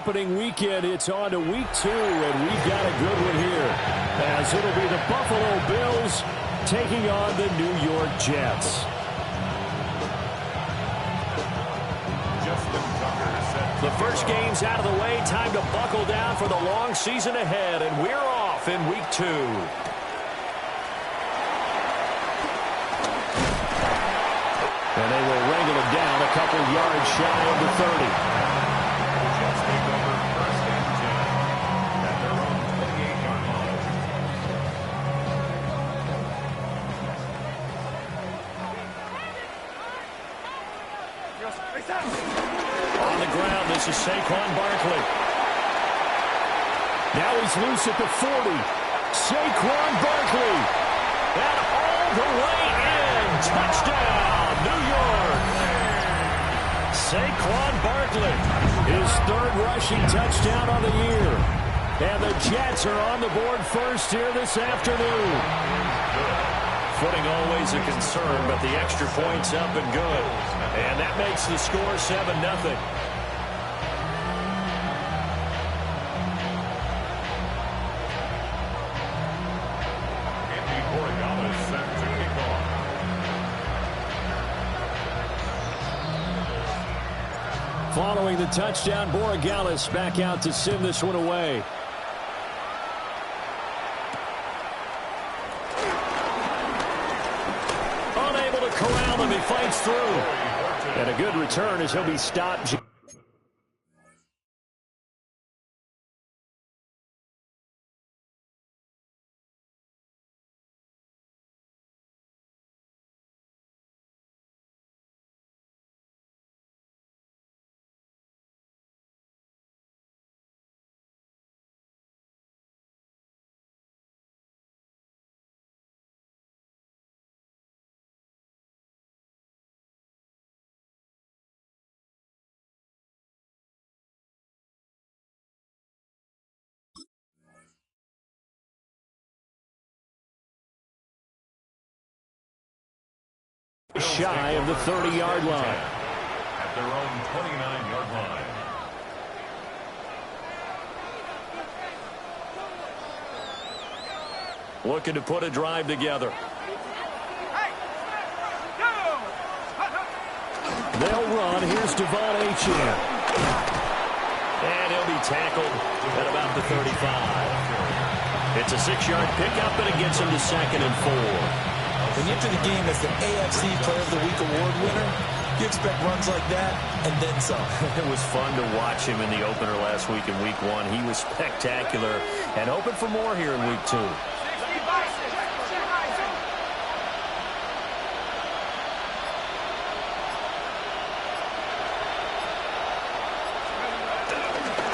opening weekend, it's on to week 2, and we've got a good one here, as it'll be the Buffalo Bills taking on the New York Jets. The first game's out of the way. Time to buckle down for the long season ahead, and we're off in week 2. And they will wrangle it down a couple yards shy of the 30. Jets take over first and 10 at their own 28-yard line. On the ground, this is Saquon Barkley. Now he's loose at the 40. Saquon Barkley. And all the way in. Touchdown, New York. Saquon Barkley, his 3rd rushing touchdown on the year. And the Jets are on the board first here this afternoon. Footing always a concern, but the extra point's up and good. And that makes the score 7-0. Following the touchdown, Borregales back out to send this one away. Unable to corral him, he fights through. And a good return as he'll be stopped. Shy of the 30-yard line. At their own 29-yard line. Looking to put a drive together. They'll run. Here's Devon Achane. And he'll be tackled at about the 35. It's a 6-yard pickup, and it gets him to 2nd and 4. When you enter the game as the AFC Player of the Week award winner, you expect runs like that and then some. It was fun to watch him in the opener last week in week 1. He was spectacular and hoping for more here in week 2.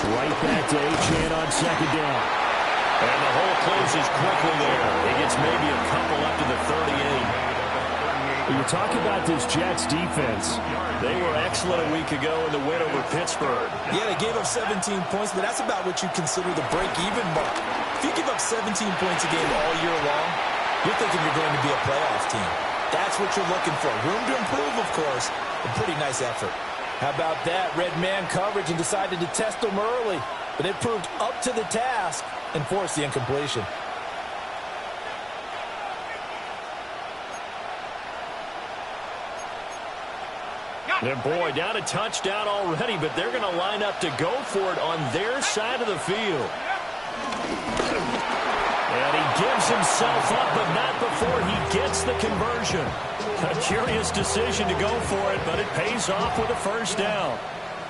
Right back to Achane on 2nd down. And the hole closes quickly there. He gets maybe a couple up to the 38. You talk about this Jets defense. They were excellent a week ago in the win over Pittsburgh. Yeah, they gave up 17 points, but that's about what you consider the break-even mark. If you give up 17 points a game all year long, you're thinking you're going to be a playoff team. That's what you're looking for. Room to improve, of course, a pretty nice effort. How about that? Red man coverage and decided to test them early. But it proved up to the task and forced the incompletion. And boy, down a touchdown already, but they're going to line up to go for it on their side of the field. And he gives himself up, but not before he gets the conversion. A curious decision to go for it, but it pays off with a first down.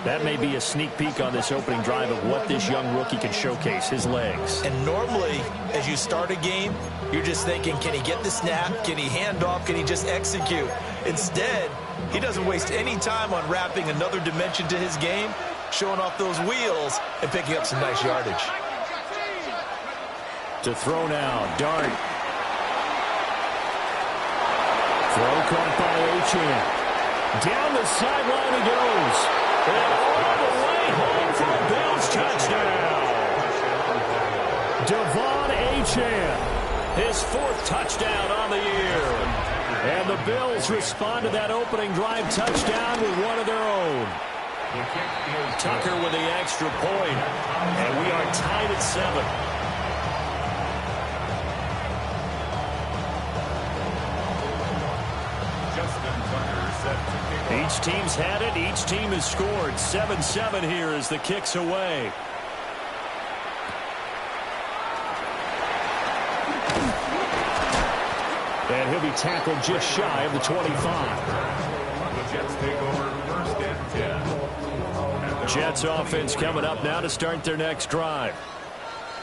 That may be a sneak peek on this opening drive of what this young rookie can showcase, his legs. And normally, as you start a game, you're just thinking, can he get the snap? Can he hand off? Can he just execute? Instead, he doesn't waste any time on wrapping another dimension to his game, showing off those wheels, and picking up some nice yardage. To throw now, Dart. Throw caught by Achane. Down the sideline he goes. And all the way home for a Bills touchdown. Devon Achane, his 4th touchdown on the year. And the Bills respond to that opening drive touchdown with one of their own. The kick is Tucker with the extra point. And we are tied at 7. Justin Tucker set to kick off. Each team's had it. Each team has scored. 7-7 here as the kick's away. And he'll be tackled just shy of the 25. The Jets take over first and 10. Jets offense coming up now to start their next drive.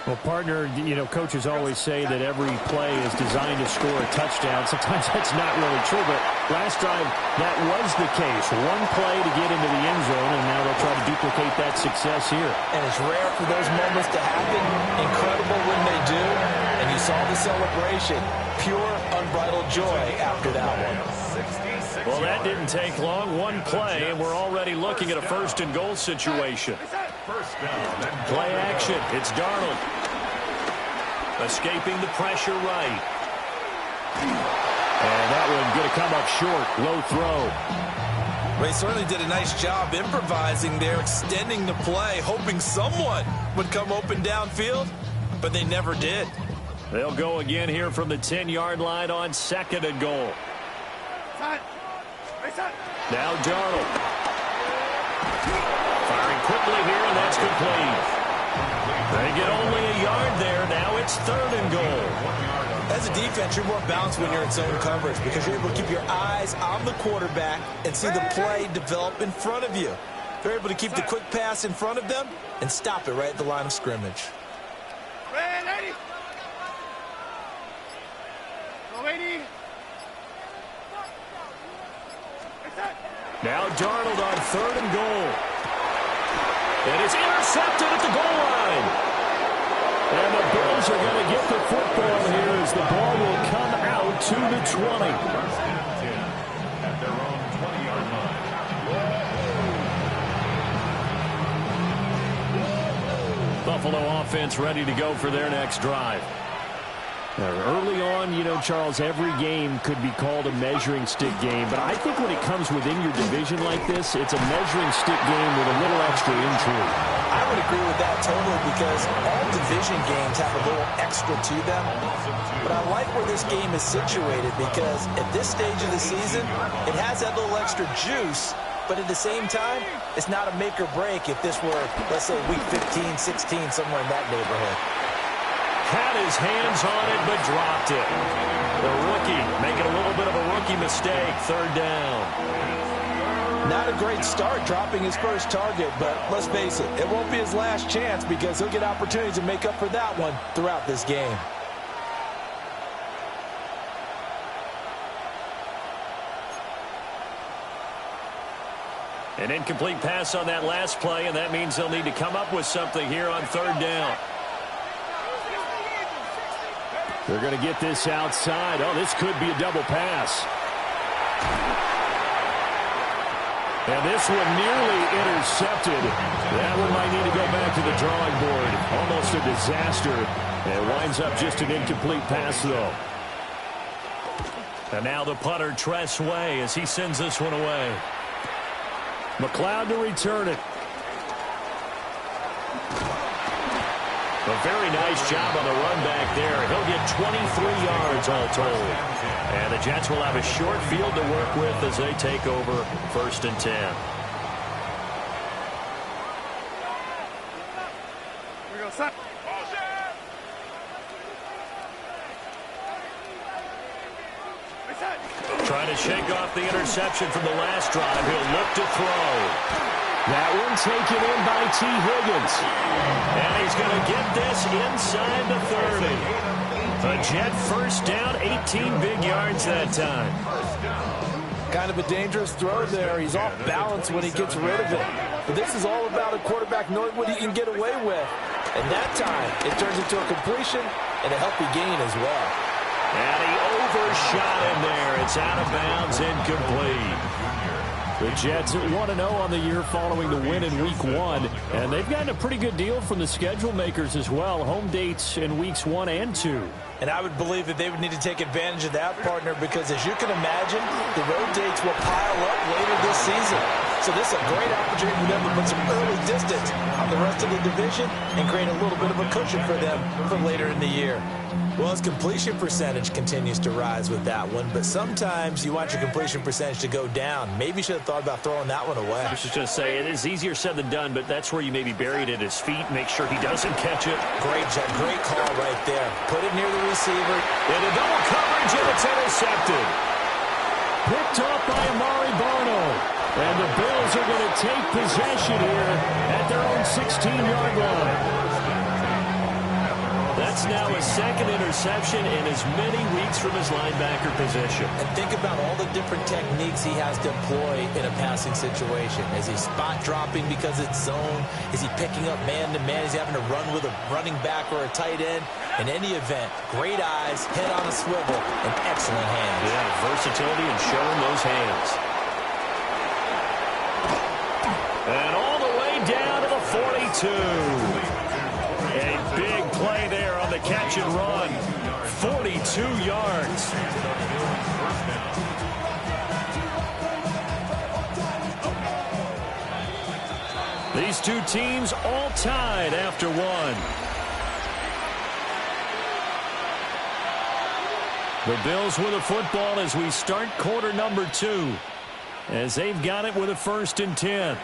Well, partner, coaches always say that every play is designed to score a touchdown. Sometimes that's not really true, but last drive, that was the case. One play to get into the end zone, and now they'll try to duplicate that success here. And it's rare for those moments to happen. Incredible when they do. And you saw the celebration. Pure, unbridled joy after that one. Well, that didn't take long. One play, and we're already looking at a first-and-goal situation. First down. Play action. It's Darnold. Escaping the pressure right. And that one going to come up short. Low throw. They certainly did a nice job improvising there, extending the play, hoping someone would come open downfield, but they never did. They'll go again here from the 10-yard line on 2nd and goal. Now Darnold. Firing quickly here, and that's complete. They get only a yard there. Now it's 3rd and goal. As a defense, you're more balanced when you're in zone coverage because you're able to keep your eyes on the quarterback and see the play develop in front of you. They're able to keep the quick pass in front of them and stop it right at the line of scrimmage. Now Darnold on 3rd and goal. And it's intercepted at the goal line. And the Bills are going to get the football here as the ball will come out to the 20. First and 10 at their own 20-yard line. Buffalo offense ready to go for their next drive. Early on, Charles, every game could be called a measuring stick game. But I think when it comes within your division like this, it's a measuring stick game with a little extra intrigue. I would agree with that totally because all division games have a little extra to them. But I like where this game is situated because at this stage of the season, it has that little extra juice. But at the same time, it's not a make or break if this were, let's say, week 15, 16, somewhere in that neighborhood. Had his hands on it, but dropped it. The rookie making a little bit of a rookie mistake. 3rd down. Not a great start dropping his first target, but let's face it, it won't be his last chance because he'll get opportunities to make up for that one throughout this game. An incomplete pass on that last play, and that means they'll need to come up with something here on 3rd down. They're going to get this outside. Oh, this could be a double pass. And this one nearly intercepted. That one might need to go back to the drawing board. Almost a disaster. It winds up just an incomplete pass, though. And now the punter, Tress Way, as he sends this one away. McLeod to return it. A very nice job on the run back there. He'll get 23 yards all told. And the Jets will have a short field to work with as they take over 1st and 10. Here we go, son. Trying to shake off the interception from the last drive. He'll look to throw. That one taken in by T. Higgins. And he's going to get this inside the 30. A Jet first down, 18 big yards that time. Kind of a dangerous throw there. He's off balance when he gets rid of it. But this is all about a quarterback knowing what he can get away with. And that time, it turns into a completion and a healthy gain as well. And he overshot him there. It's out of bounds, incomplete. The Jets 1-0 on the year following the win in Week 1. And they've gotten a pretty good deal from the schedule makers as well. Home dates in Weeks 1 and 2. And I would believe that they would need to take advantage of that, partner, because as you can imagine, the road dates will pile up later this season. So this is a great opportunity for them to put some early distance on the rest of the division and create a little bit of a cushion for them for later in the year. Well, his completion percentage continues to rise with that one, but sometimes you want your completion percentage to go down. Maybe you should have thought about throwing that one away. I was just going to say, it is easier said than done, but that's where you maybe bury it at his feet, make sure he doesn't catch it. Great call right there. Put it near the receiver. Into double coverage, and it's intercepted. Picked off by Amari Barno. And the Bills are going to take possession here at their own 16-yard line. That's now his second interception in as many weeks from his linebacker position. And think about all the different techniques he has to employ in a passing situation. Is he spot dropping because it's zone? Is he picking up man-to-man? Is he having to run with a running back or a tight end? In any event, great eyes, head on a swivel, and excellent hands. Yeah, versatility and showing those hands. And all the way down to the 42. A big play there on the catch and run. 42 yards. These two teams all tied after one. The Bills with a football as we start quarter number 2. As they've got it with a 1st and 10.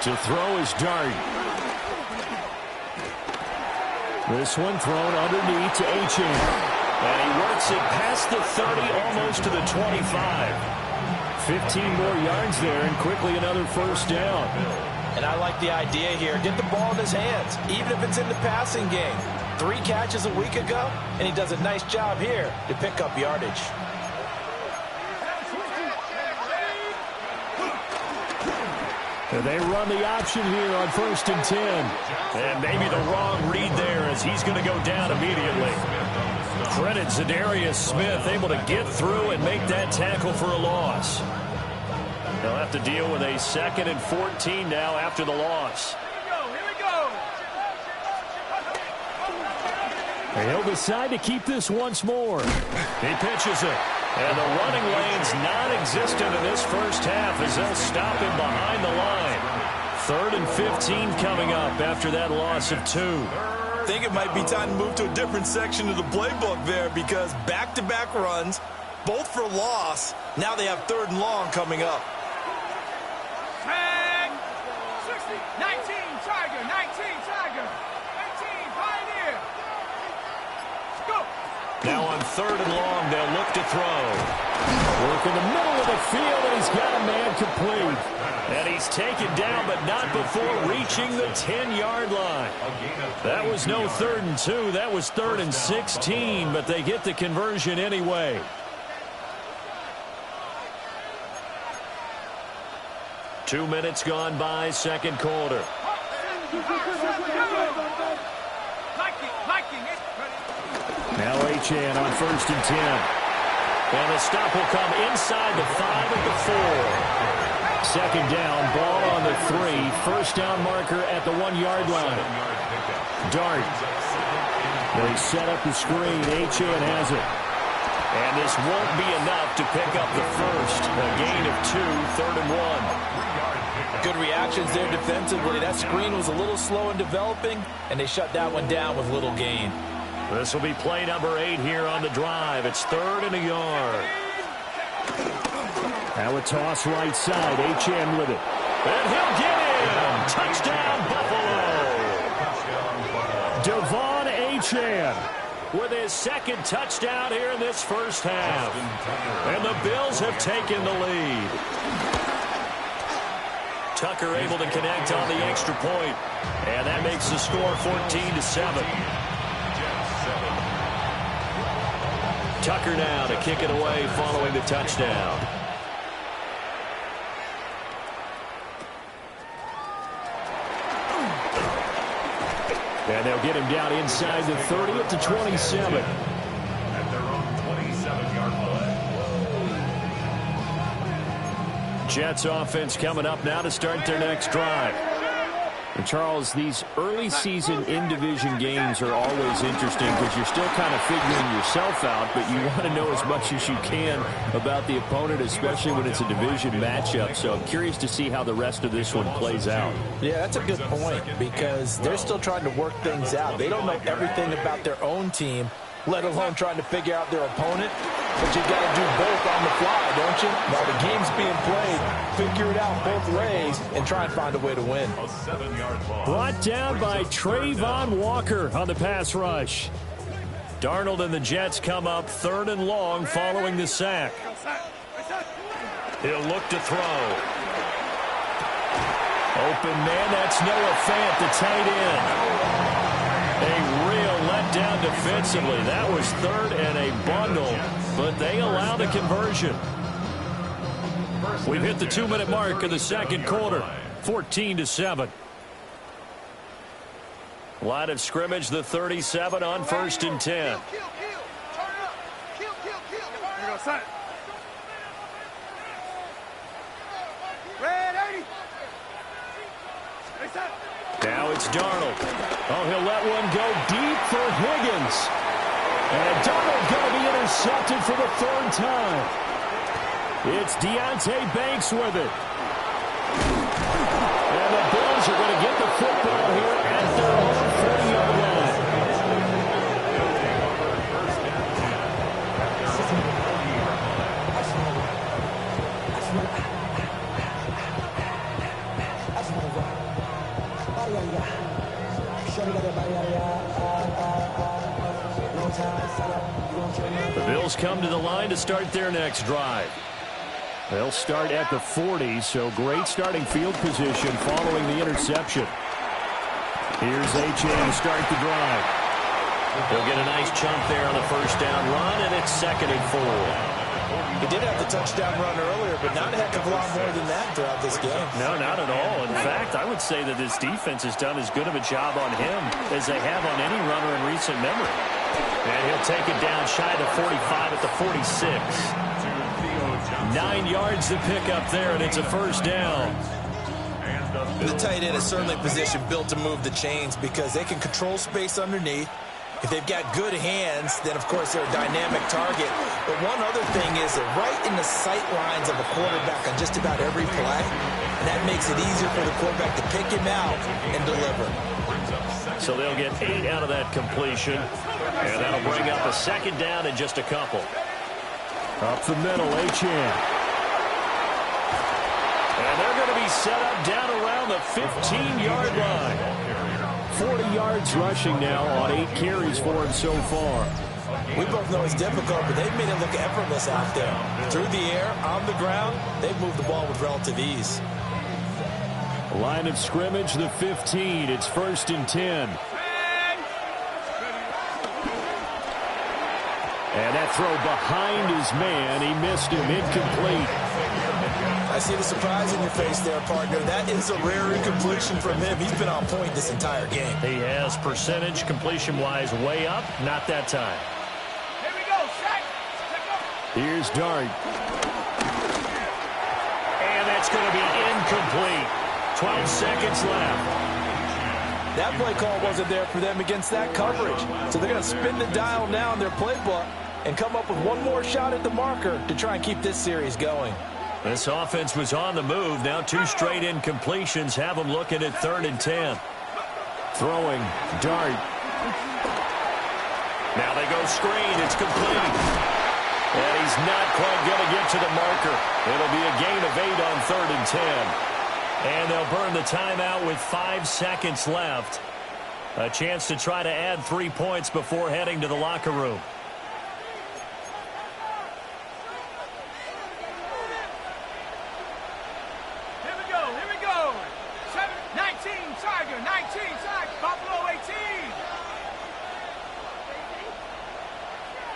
To throw is Dart. This one thrown underneath to Achane. And he works it past the 30, almost to the 25. 15 more yards there, and quickly another 1st down. And I like the idea here. Get the ball in his hands, even if it's in the passing game. 3 catches a week ago, and he does a nice job here to pick up yardage. They run the option here on 1st and 10. And maybe the wrong read there as he's going to go down immediately. Credit Zadarius Smith, able to get through and make that tackle for a loss. They'll have to deal with a 2nd and 14 now after the loss. He'll decide to keep this once more. He pitches it. And the running lane's non-existent in this first half as they'll stop him behind the line. 3rd and 15 coming up after that loss of 2. I think it might be time to move to a different section of the playbook there because back-to-back runs, both for loss. Now they have 3rd and long coming up. 60, 19, Tiger, 19, Tiger, 18, Pioneer. Go. Now on 3rd and long, they'll look to throw. Work in the middle of the field, and he's got a man complete. And he's taken down, but not before reaching the 10-yard line. That was no 3rd and 2. That was 3rd and 16, but they get the conversion anyway. Two minutes gone by, 2nd quarter. Now Achane on 1st and 10. And the stop will come inside the 5 at the 4. 2nd down, ball on the 3. 1st down marker at the 1-yard line. Dart. They set up the screen. Achane has it. And this won't be enough to pick up the 1st. A gain of 2, 3rd and 1. Good reactions there defensively. That screen was a little slow in developing, and they shut that one down with little gain. This will be play number 8 here on the drive. It's 3rd and a yard. Now a toss right side. Achane with it. And he'll get in. Touchdown, Buffalo. Devon Achane with his 2nd touchdown here in this first half. And the Bills have taken the lead. Tucker able to connect on the extra point. And that makes the score 14-7. Tucker now to kick it away following the touchdown. And they'll get him down inside the 30 at the 27. At their own 27-yard line. Jets offense coming up now to start their next drive. And Charles, these early season in-division games are always interesting because you're still kind of figuring yourself out, but you want to know as much as you can about the opponent, especially when it's a division matchup. So I'm curious to see how the rest of this one plays out. Yeah, that's a good point because they're still trying to work things out. They don't know everything about their own team, let alone trying to figure out their opponent. But you got to do both on the fly, don't you? While the game's being played, figure it out both ways and try and find a way to win. A 7-yard ball. Brought down by Trayvon Walker on the pass rush. Darnold and the Jets come up 3rd and long following the sack. He'll look to throw. Open man, that's Noah Fant, the tight end. A real letdown defensively. That was 3rd and a bundle, but they allow the conversion. We've hit the 2-minute mark in the second quarter, 14-7. Line of scrimmage, the 37 on 1st and 10. Now it's Darnold. Oh, he'll let one go deep for Higgins. And Darnold going to be intercepted for the 3rd time. It's Deonte Banks with it. And the Bills are going to get the football here at their own 40-yard line. The Bills come to the line to start their next drive. They'll start at the 40, so great starting field position following the interception. Here's Achane to start the drive. He'll get a nice chunk there on the first down run, and it's 2nd and 4. He did have the touchdown run earlier, but not a heck of a lot more than that throughout this game. No, not at all. In fact, I would say that this defense has done as good of a job on him as they have on any runner in recent memory. And he'll take it down shy of 45 at the 46. 9 yards to pick up there, and it's a first down. The tight end is certainly a position built to move the chains because they can control space underneath. If they've got good hands, then, of course, they're a dynamic target. But one other thing is they're right in the sight lines of a quarterback on just about every play. And that makes it easier for the quarterback to pick him out and deliver. So they'll get 8 out of that completion. And that'll bring up a 2nd down in just a couple. Up the middle, Achane. And they're going to be set up down around the 15-yard line. 40 yards rushing now on 8 carries for him so far. We both know it's difficult, but they've made it look effortless out there. Through the air, on the ground, they've moved the ball with relative ease. Line of scrimmage, the 15. It's 1st and 10. And that throw behind his man. He missed him. Incomplete. I see the surprise in your face there, partner. That is a rare incompletion from him. He's been on point this entire game. He has percentage completion-wise way up. Not that time. Here we go, Shaq. Here's Dart. And that's going to be incomplete. 12 seconds left. That play call wasn't there for them against that coverage. So they're going to spin the dial now in their playbook and come up with one more shot at the marker to try and keep this series going. This offense was on the move. Now 2 straight incompletions have them looking at 3rd and 10. Throwing, Dart. Now they go screen. It's complete. And he's not quite going to get to the marker. It'll be a gain of 8 on 3rd and 10. And they'll burn the timeout with 5 seconds left. A chance to try to add 3 points before heading to the locker room. Here we go. 19 Tiger, 19 Tiger, Buffalo 18.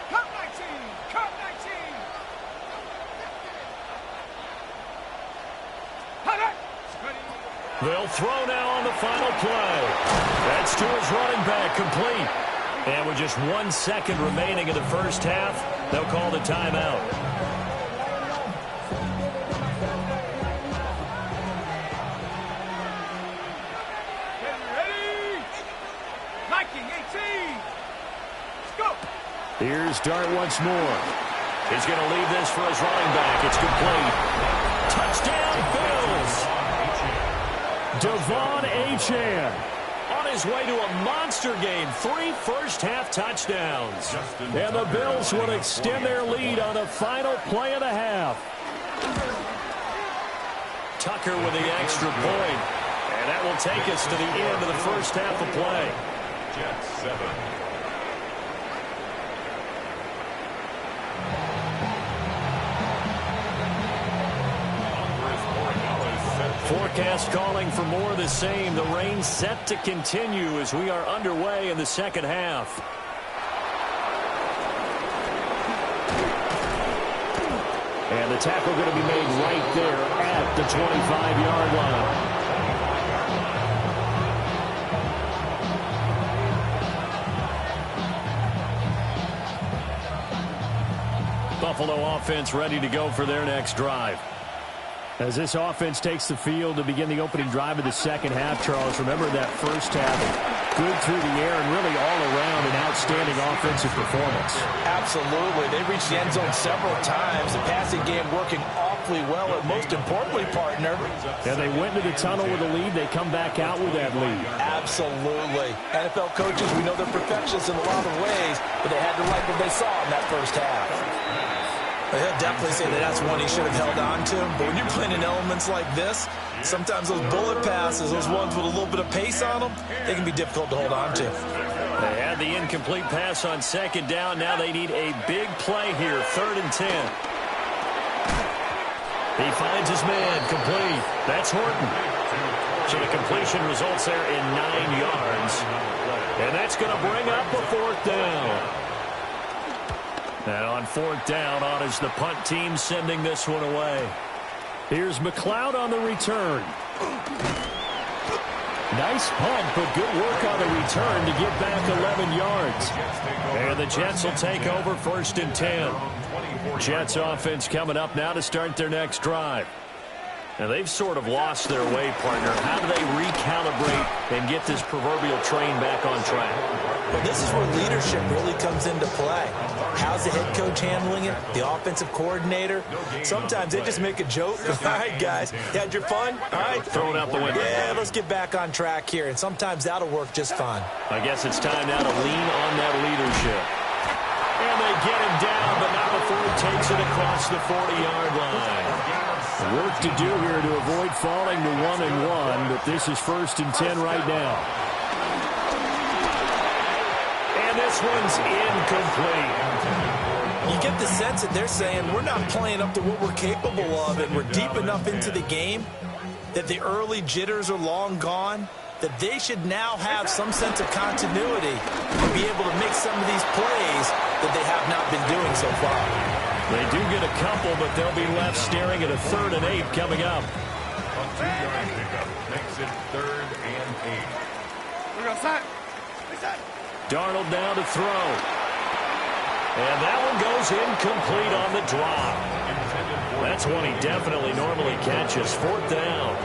Cut 19, cut 19. They'll throw now on the final play. That's to his running back, complete. And with just 1 second remaining in the first half, they'll call the timeout. Here's Dart once more. He's going to leave this for his running back. It's complete. Touchdown, Bills. Devon Achane on his way to a monster game. 3 first-half touchdowns. And the Bills will extend their lead on the final play of the half. Tucker with the extra point. And that will take us to the end of the first half of play. Jets 7. Forecast calling for more of the same. The rain set to continue as we are underway in the second half. And the tackle going to be made right there at the 25-yard line. Buffalo offense ready to go for their next drive. As this offense takes the field to begin the opening drive of the second half, Charles, remember that first half, good through the air and really all around an outstanding offensive performance. Absolutely. They reached the end zone several times. The passing game working awfully well, and most importantly, partner. And they went into the tunnel with a lead. They come back out with that lead. Absolutely. NFL coaches, we know they're perfectionists in a lot of ways, but they had to like what they saw in that first half. He'll definitely say that that's one he should have held on to. But when you're playing in elements like this, sometimes those bullet passes, those ones with a little bit of pace on them, they can be difficult to hold on to. They had the incomplete pass on second down. Now they need a big play here, 3rd and 10. He finds his man, complete. That's Horton. So the completion results there in 9 yards. And that's going to bring up a 4th down. And on 4th down, on is the punt team sending this one away. Here's McLeod on the return. Nice punt, but good work on the return to get back 11 yards. And the Jets will take over 1st and 10. Jets offense coming up now to start their next drive. Now they've sort of lost their way, partner. How do they recalibrate and get this proverbial train back on track? Well, this is where leadership really comes into play. How's the head coach handling it? The offensive coordinator? Sometimes they just make a joke. All right, guys, you had your fun? All right. Throw it out the window. Yeah, let's get back on track here. And sometimes that'll work just fine. I guess it's time now to lean on that leadership. And they get him down, but not before he takes it across the 40-yard line. Work to do here to avoid falling to 1-1, but this is 1st and 10 right now. And this one's incomplete. You get the sense that they're saying we're not playing up to what we're capable of, and we're deep enough into the game that the early jitters are long gone, that they should now have some sense of continuity and be able to make some of these plays that they have not been doing so far. They do get a couple, but they'll be left staring at a 3rd and 8 coming up. A 2-yard pickup makes it 3rd and 8. We're going to Darnold now to throw. And that one goes incomplete on the drop. That's one he definitely normally catches. 4th down.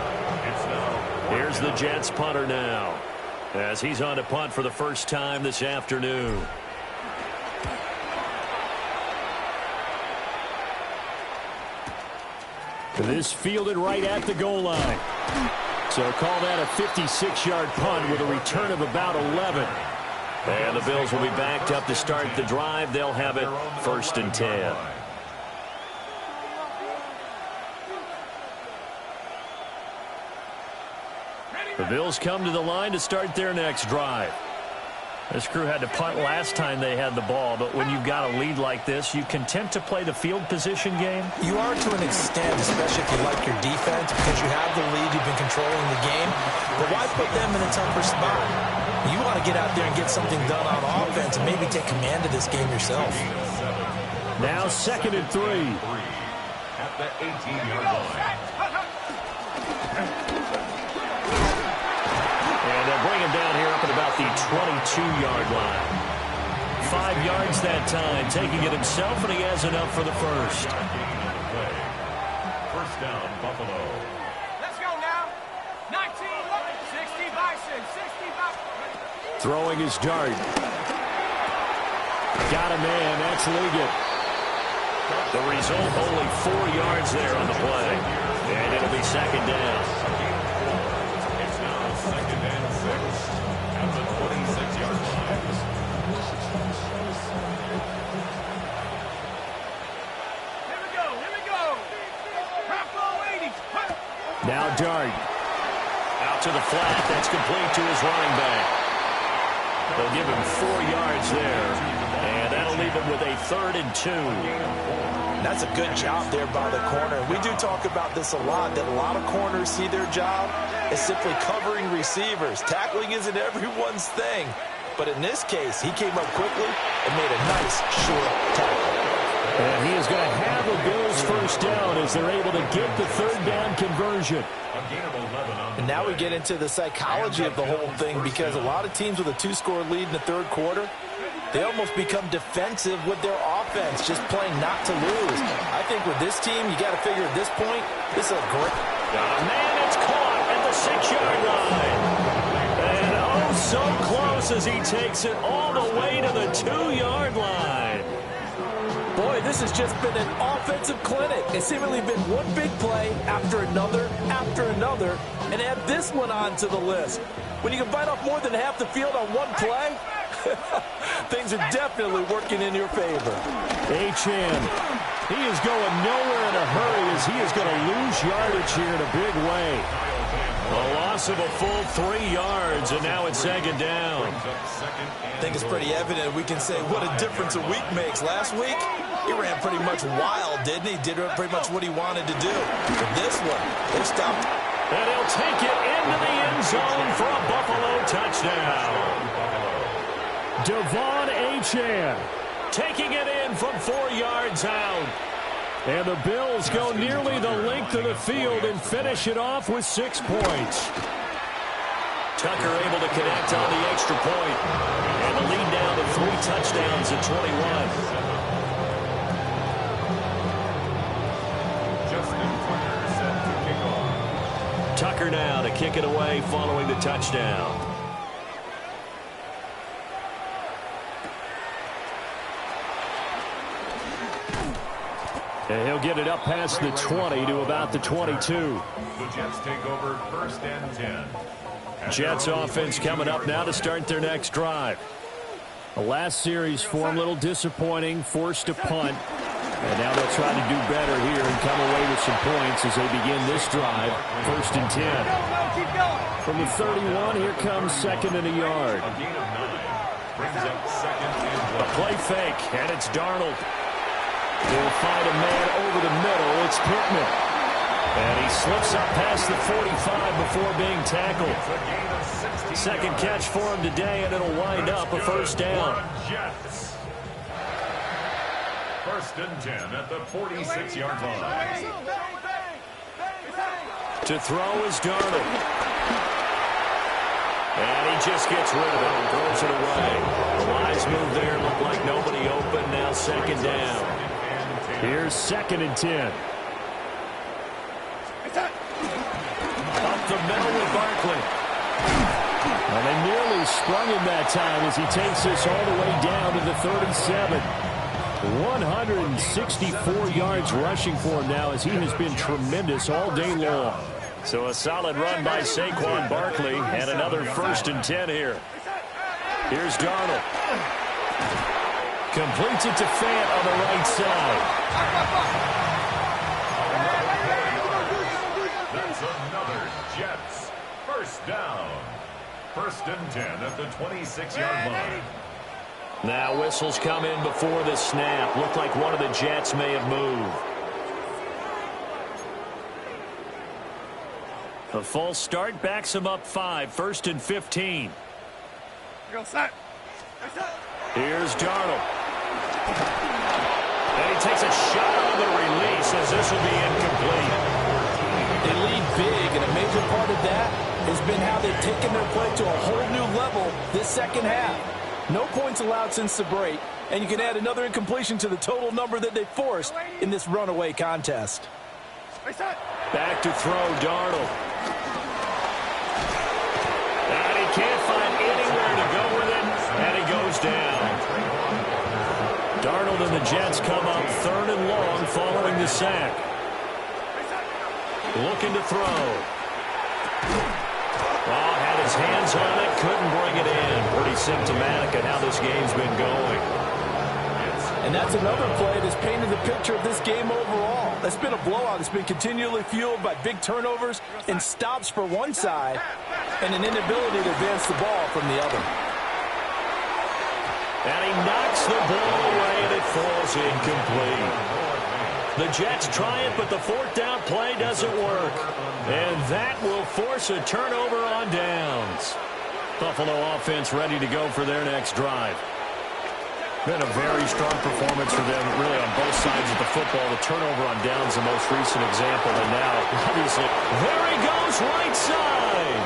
Here's the Jets punter now, as he's on to punt for the first time this afternoon. This fielded right at the goal line. So call that a 56-yard punt with a return of about 11. And the Bills will be backed up to start the drive. They'll have it 1st and 10. The Bills come to the line to start their next drive. This crew had to punt last time they had the ball, but when you've got a lead like this, you content to play the field position game? You are to an extent, especially if you like your defense, because you have the lead, you've been controlling the game. But why put them in a tougher spot? You want to get out there and get something done on offense and maybe take command of this game yourself. Now 2nd and 3. At the 18-yard line. And they'll bring him down here up at about the 22-yard line. 5 yards that time, taking it himself, and he has enough for the first. 1st down, Buffalo. Let's go now. 19, 60 by 6, 60 by 6. Throwing his Dart. Got a man. That's Ligon. The result, only 4 yards there on the play. And it'll be second down. It's now second and 6 at the 26-yard line. Here we go. Here we go. Rambo 80. Now Dart. Out to the flat. That's complete to his running back. They'll give him 4 yards there. And that'll leave him with a 3rd and 2. That's a good job there by the corner. We do talk about this a lot, that a lot of corners see their job as simply covering receivers. Tackling isn't everyone's thing. But in this case, he came up quickly and made a nice, short tackle. And he is going to have the Bills first down as they're able to get the 3rd down conversion. And now we get into the psychology of the whole thing, because a lot of teams with a 2-score lead in the 3rd quarter, they almost become defensive with their offense, just playing not to lose. I think with this team, you got to figure at this point, this is a great... Man, it's caught at the 6-yard line. And oh, so close as he takes it all the way to the 2-yard line. Boy, this has just been an offensive clinic. It's seemingly been one big play after another, and add this one on to the list. When you can bite off more than half the field on one play, things are definitely working in your favor. Achane, he is going nowhere in a hurry as he is going to lose yardage here in a big way. A loss of a full 3 yards, and now it's 2nd down. I think it's pretty evident. We can say what a difference a week makes. Last week, he ran pretty much wild, didn't he? Did pretty much what he wanted to do. But this one, they stopped. And he'll take it into the end zone for a Buffalo touchdown. Devon Achane taking it in from 4 yards out. And the Bills go nearly the length of the field and finish it off with 6 points. Tucker able to connect on the extra point. And the lead down to 3 touchdowns at 21. Tucker now to kick it away following the touchdown. And he'll get it up past the 20 to about the 22. The Jets take over 1st and 10. Jets offense coming up now to start their next drive. The last series for them, a little disappointing, forced to punt. And now they'll try to do better here and come away with some points as they begin this drive. 1st and 10. From the 31, here comes 2nd and a yard. A gain of 9 brings up 2nd and 1. A play fake, and it's Darnold. He'll find a man over the middle. It's Pittman. And he slips up past the 45 before being tackled. Second catch for him today, and it'll wind up a 1st down. Jets. 1st and 10 at the 46-yard line. To throw is Darnold. And he just gets rid of it and throws it away. The wise move there, looked like nobody open. Now 2nd down. Here's 2nd and 10. Up the middle with Barkley. And they nearly sprung him that time as he takes this all the way down to the 37. 164 yards rushing for him now as he has been tremendous all day long. So a solid run by Saquon Barkley and another 1st and 10 here. Here's Darnold. Completes it to Fant on the right side. That's another Jets 1st down. 1st and 10 at the 26-yard line. Now whistles come in before the snap. Looked like one of the Jets may have moved. The false start backs him up 5. 1st and 15. Here's Darnold. And he takes a shot on the release as this will be incomplete. They lead big, and a major part of that has been how they've taken their play to a whole new level this 2nd half. No points allowed since the break, and you can add another incompletion to the total number that they forced in this runaway contest. Back to throw, Darnold. And he can't find anywhere to go with it, and he goes down. and the Jets come up 3rd and long following the sack. Looking to throw. Oh, had his hands on it, couldn't bring it in. Pretty symptomatic of how this game's been going. And that's another play that's painted the picture of this game overall. That's been a blowout. It's been continually fueled by big turnovers and stops for one side and an inability to advance the ball from the other. And he knocks the ball away, and it falls incomplete. The Jets try it, but the 4th down play doesn't work. And that will force a turnover on downs. Buffalo offense ready to go for their next drive. Been a very strong performance for them, really, on both sides of the football. The turnover on downs, the most recent example. And now, obviously, there he goes, right side.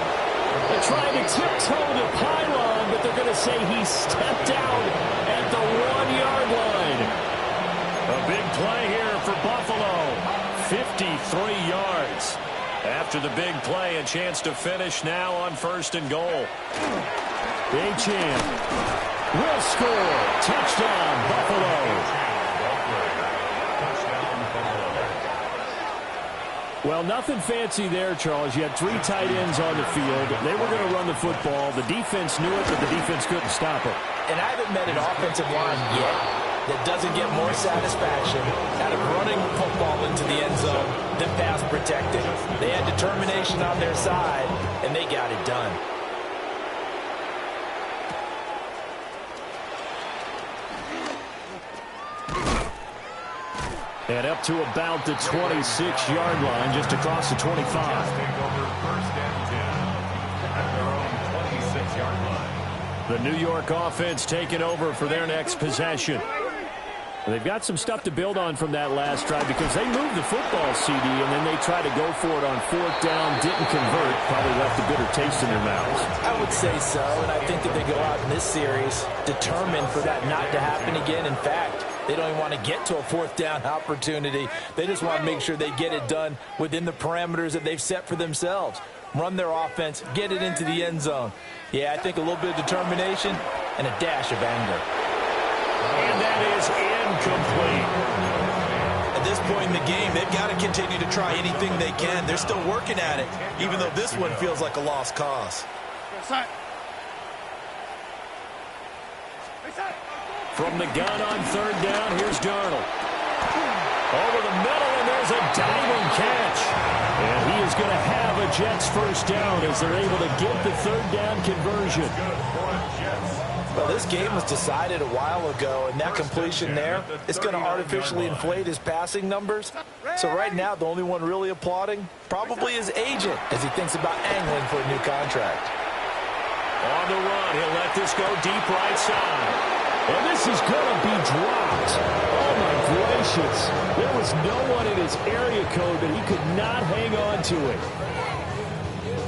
They're trying to tiptoe the pylon, but they're going to say he stepped out at the 1-yard line. A big play here for Buffalo. 53 yards. After the big play, a chance to finish now on 1st and goal. Achane will score. Touchdown, Buffalo. Well, nothing fancy there, Charles. You had 3 tight ends on the field. They were going to run the football. The defense knew it, but the defense couldn't stop it. And I haven't met an offensive line yet that doesn't get more satisfaction out of running football into the end zone than pass protecting. They had determination on their side, and they got it done. And up to about the 26-yard line, just across the 25. Take over 1st and 10 at their own 26-yard line. The New York offense taking over for their next possession. They've got some stuff to build on from that last drive because they moved the football, CD, and then they tried to go for it on 4th down, didn't convert, probably left a bitter taste in their mouths. I would say so, and I think that they go out in this series determined for that not to happen again. In fact, they don't even want to get to a 4th down opportunity. They just want to make sure they get it done within the parameters that they've set for themselves. Run their offense, get it into the end zone. Yeah, I think a little bit of determination and a dash of anger. And that is incomplete. At this point in the game, they've got to continue to try anything they can. They're still working at it, even though this one feels like a lost cause. From the gun on 3rd down, here's Darnold. Over the middle, and there's a diving catch. And he is going to have a Jets 1st down as they're able to get the 3rd down conversion. Well, this game was decided a while ago, and that completion there, it's going to artificially inflate his passing numbers. So right now, the only one really applauding probably his agent as he thinks about angling for a new contract. On the run, he'll let this go deep right side. And this is going to be dropped. Oh, my gracious. There was no one in his area code, but he could not hang on to it.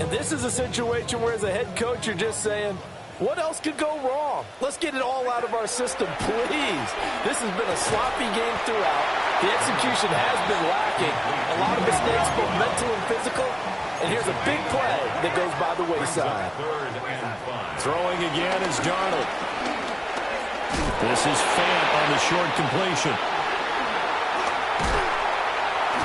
And this is a situation where, as a head coach, you're just saying, what else could go wrong? Let's get it all out of our system, please. This has been a sloppy game throughout. The execution has been lacking. A lot of mistakes, both mental and physical. And here's a big play that goes by the wayside. Throwing again is Darnold. This is Fant on the short completion.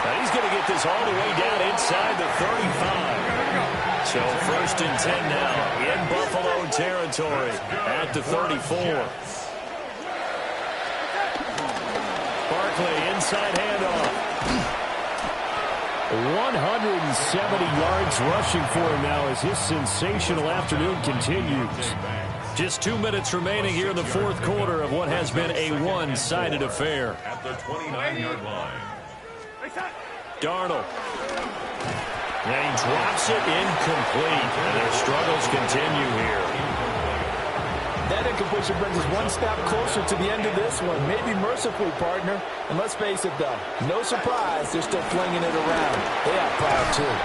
Now he's going to get this all the way down inside the 35. So 1st and 10 now in Buffalo territory at the 34. Barkley inside handoff. 170 yards rushing for him now as his sensational afternoon continues. Just 2 minutes remaining here in the 4th quarter of what has been a one-sided affair. At the 29-yard line. Darnold. And he drops it incomplete. And their struggles continue here. That incompletion brings us one step closer to the end of this one. Maybe mercifully, partner. And let's face it, though, no surprise, they're still flinging it around. They have power, too.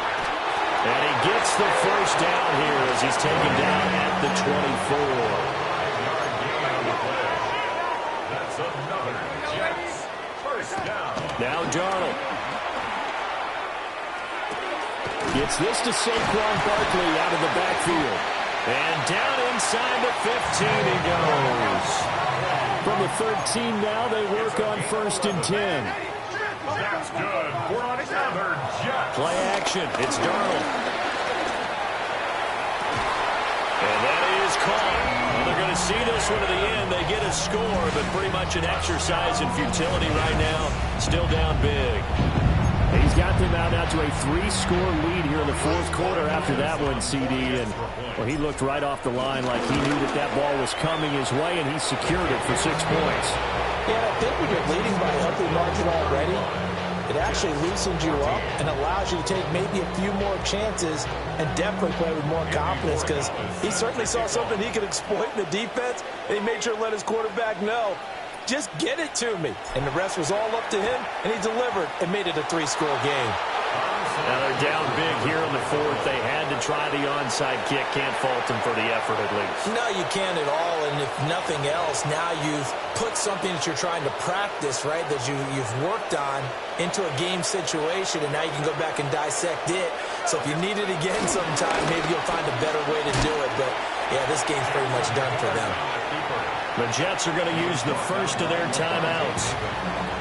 And he gets the 1st down here as he's taken down at the 24. That's another Jets 1st down. Now Darnold. Gets this to Saquon Barkley out of the backfield. And down inside the 15 he goes. From the 13 now, they work on 1st and 10. That's good for another Jet. Play action. It's Darnold. And that is caught. Well, they're going to see this one to the end. They get a score, but pretty much an exercise in futility right now. Still down big. He's got them out now to a 3-score lead here in the 4th quarter after that one, CD. And, well, he looked right off the line like he knew that that ball was coming his way, and he secured it for 6 points. Yeah, I think when you're leading by a healthy margin already, it actually loosens you up and allows you to take maybe a few more chances and definitely play with more confidence, because he certainly saw something he could exploit in the defense, and he made sure to let his quarterback know, just get it to me. And the rest was all up to him, and he delivered and made it a 3-score game. Now they're down big here in the 4th. They had to try the onside kick. Can't fault them for the effort at least. No, you can't at all. And if nothing else, now you've put something that you're trying to practice, right, that you've worked on into a game situation, and now you can go back and dissect it. So if you need it again sometime, maybe you'll find a better way to do it. But, yeah, this game's pretty much done for them. The Jets are going to use the first of their timeouts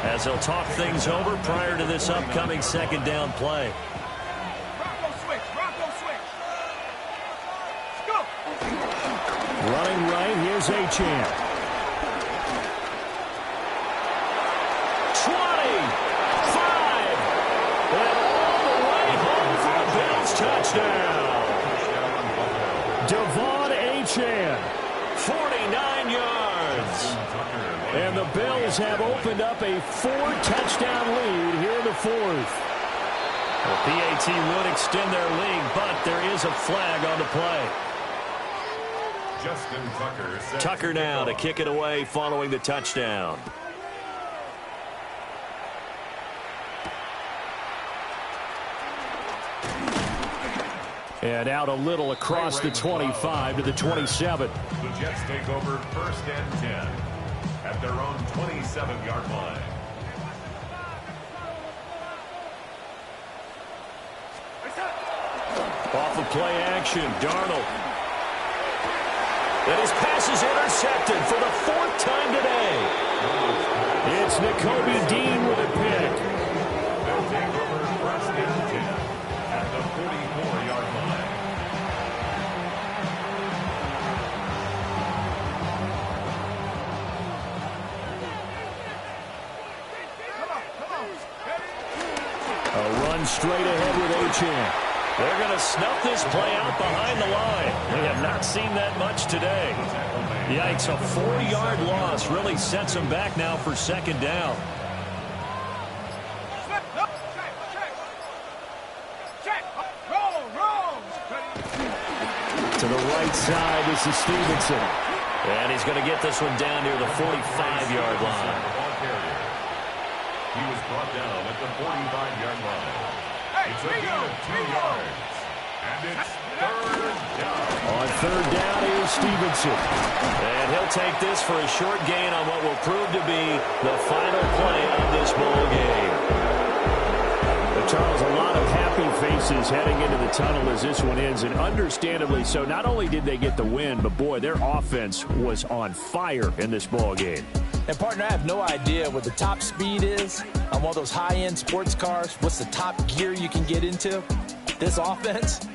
as they'll talk things over prior to this upcoming 2nd down play. Bronco switch. Bronco switch. Let's go. Running right, here's Achane. 25, and all the way home for a Bills touchdown. Devon Achane, 49 yards. And the Bills have opened up a 4-touchdown lead here in the 4th. The PAT would extend their lead, but there is a flag on the play. Justin Tucker. Tucker now to kick it away following the touchdown. And out a little across the 25 to the 27. The Jets take over 1st and 10 at their own 27-yard line. Off of play action, Darnold. And his pass is intercepted for the 4th time today. It's Nakobe Dean with a pick. They'll take over 1st and 10 at the 44-yard line. A run straight ahead with Achane. They're going to snuff this play out behind the line. We have not seen that much today. Yikes, a 4-yard loss really sets them back now for 2nd down. To the right side, this is Stevenson. And he's going to get this one down near the 45-yard line. He was brought down at the 45-yard line. It's a gain of 2 yards. And it's 3rd down. On 3rd down is Stevenson. And he'll take this for a short gain on what will prove to be the final play of this ball game. But Charles, a lot of happy faces heading into the tunnel as this one ends, and understandably so. Not only did they get the win, but boy, their offense was on fire in this ball game. And, partner, I have no idea what the top speed is on one of those high-end sports cars. What's the top gear you can get into? This offense,